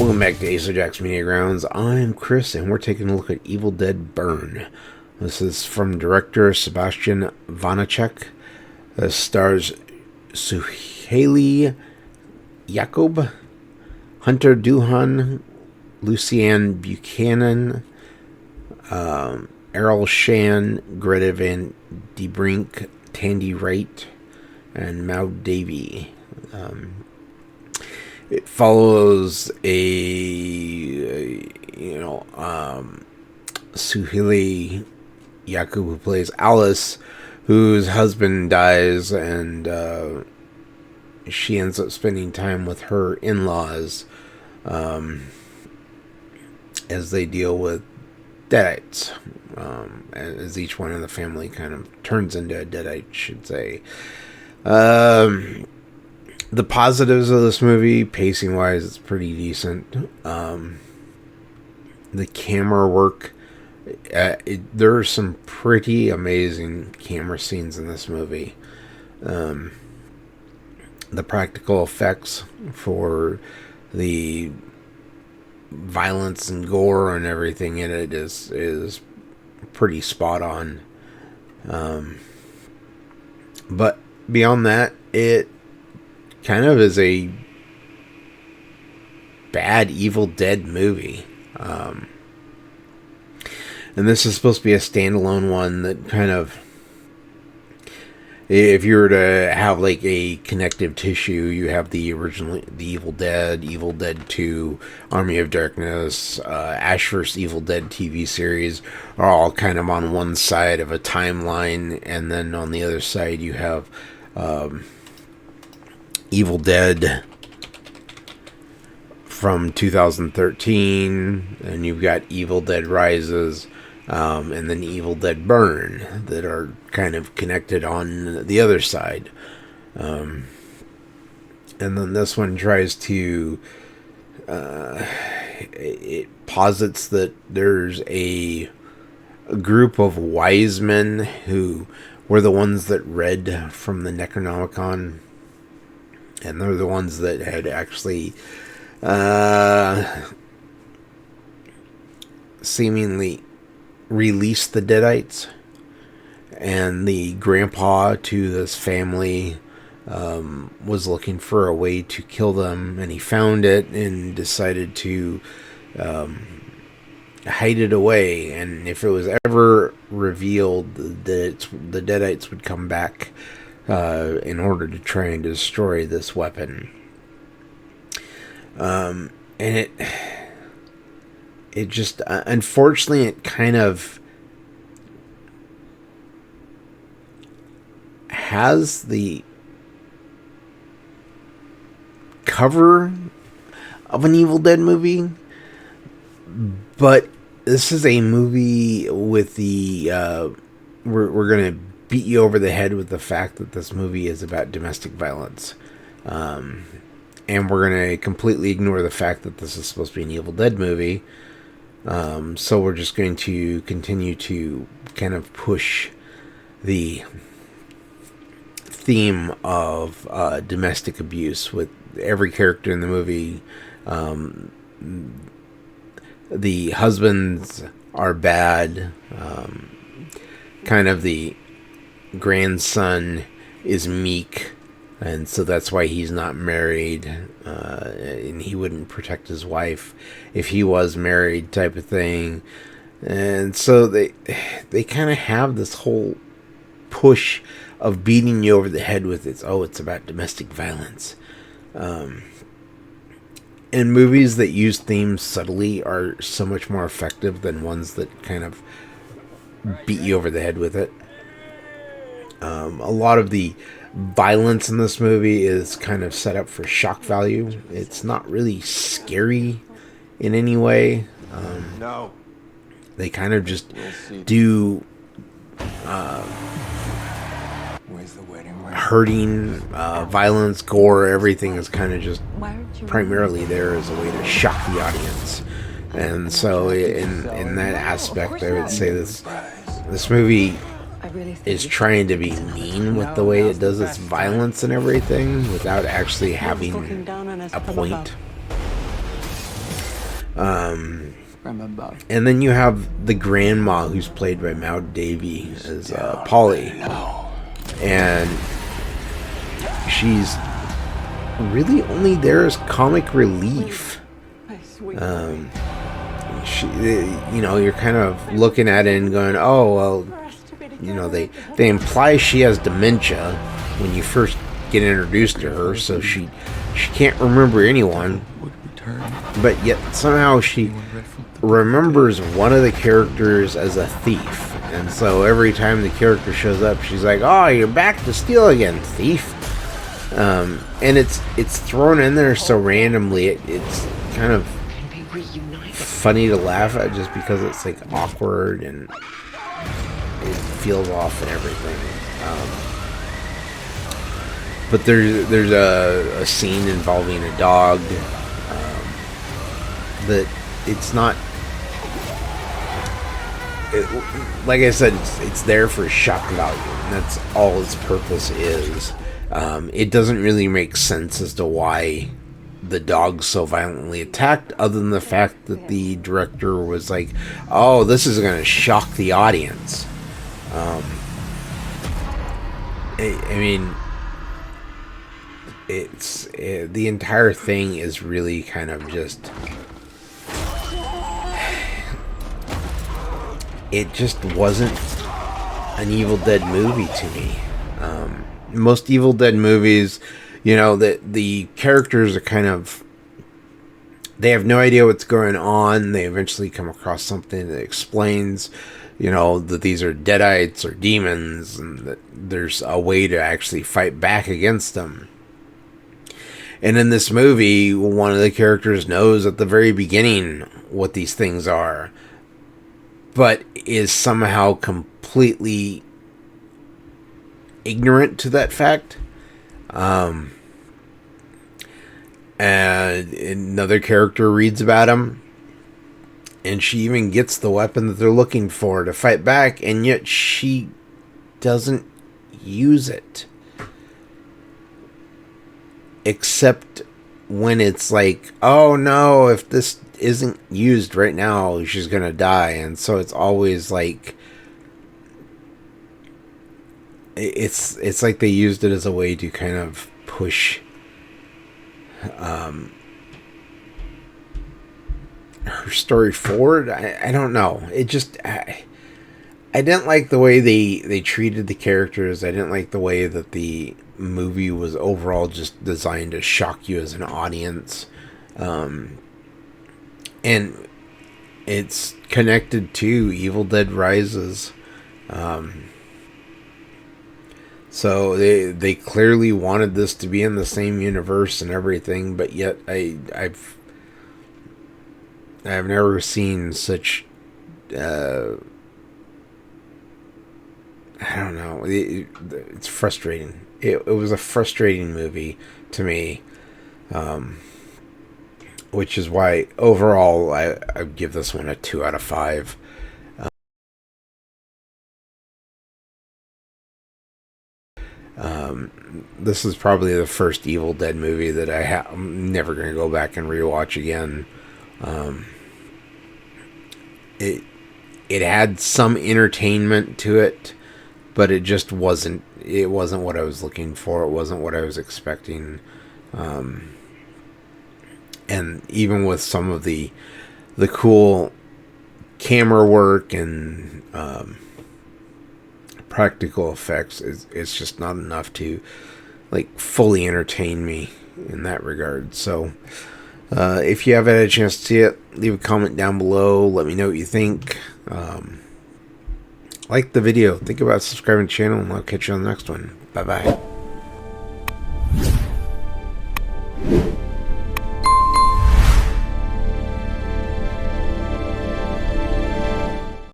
Welcome back to Ace of Jack's Media Grounds. I'm Chris, and we're taking a look at Evil Dead Burn. This is from director Sébastien Vaniček. This stars Souheila Yacoub, Hunter Doohan, Lucianne Buchanan, Errol Shan, Greta Van de Brink, Tandi Wright, and Maude Davey. It follows Souheila Yacoub, who plays Alice, whose husband dies, and she ends up spending time with her in-laws as they deal with Deadites, as each one in the family kind of turns into a Deadite, I should say. The positives of this movie, pacing-wise, it's pretty decent. The camera work, there are some pretty amazing camera scenes in this movie. The practical effects for the violence and gore and everything in it is pretty spot on. But beyond that, it kind of is a bad Evil Dead movie. And this is supposed to be a standalone one that kind of, if you were to have like a connective tissue, you have the original, the Evil Dead 2, Army of Darkness, Ash vs. Evil Dead TV series are all kind of on one side of a timeline, and then on the other side you have Evil Dead from 2013, and you've got Evil Dead Rises, and then Evil Dead Burn that are kind of connected on the other side. And then this one tries to it posits that there's a group of wise men who were the ones that read from the Necronomicon, and they're the ones that had actually seemingly released the Deadites. And the grandpa to this family was looking for a way to kill them, and he found it and decided to hide it away. And if it was ever revealed that the Deadites would come back in order to try and destroy this weapon. And it just, unfortunately, it kind of has the cover of an Evil Dead movie, but this is a movie with the, we're going to beat you over the head with the fact that this movie is about domestic violence. And we're going to completely ignore the fact that this is supposed to be an Evil Dead movie. So we're just going to continue to kind of push the theme of domestic abuse with every character in the movie. The husbands are bad. Kind of the grandson is meek, and so that's why he's not married, and he wouldn't protect his wife if he was married, type of thing. And so they kind of have this whole push of beating you over the head with it's about domestic violence. And movies that use themes subtly are so much more effective than ones that kind of beat you over the head with it. A lot of the violence in this movie is kind of set up for shock value. It's not really scary in any way. No. They kind of just do hurting, violence, gore, everything is kind of just primarily there as a way to shock the audience. And so in that aspect, I would say this movie is trying to be mean with the way it does its violence and everything without actually having a point. And then you have the grandma, who's played by Maude Davey as Polly. And she's really only there as comic relief. You're kind of looking at it and going, oh, well, they imply she has dementia when you first get introduced to her, so she can't remember anyone, but yet somehow she remembers one of the characters as a thief, and so every time the character shows up, she's like, oh, you're back to steal again, thief. And it's thrown in there so randomly, it's kind of funny to laugh at, just because it's like awkward and it feels off and everything. But there's a scene involving a dog that it's not. Like I said, it's there for shock value, and that's all its purpose is. It doesn't really make sense as to why the dog's so violently attacked, other than the fact that the director was like, oh, this is going to shock the audience. The entire thing is really kind of just, it just wasn't an Evil Dead movie to me. Most Evil Dead movies, the characters are kind of, they have no idea what's going on. They eventually come across something that explains, that these are Deadites or demons, and that there's a way to actually fight back against them. And in this movie, one of the characters knows at the very beginning what these things are, but is somehow completely ignorant to that fact. And another character reads about him, and she even gets the weapon that they're looking for to fight back, and yet she doesn't use it. Except when it's like, oh no, if this isn't used right now, she's gonna die. And so it's always like, it's like they used it as a way to kind of push her story forward. I don't know. It just, I didn't like the way they treated the characters. I didn't like the way that the movie was overall just designed to shock you as an audience. And it's connected to Evil Dead Rises. So they clearly wanted this to be in the same universe and everything, but yet I've never seen such I don't know. It's frustrating. It was a frustrating movie to me, which is why overall I give this one a 2 out of 5. This is probably the first Evil Dead movie that I'm never going to go back and rewatch again. It had some entertainment to it, but it just wasn't. It wasn't what I was looking for. It wasn't what I was expecting. And even with some of the cool camera work and practical effects, it's just not enough to like fully entertain me in that regard. So if you haven't had a chance to see it, leave a comment down below. Let me know what you think. Like the video, think about subscribing to the channel, and I'll catch you on the next one. Bye bye.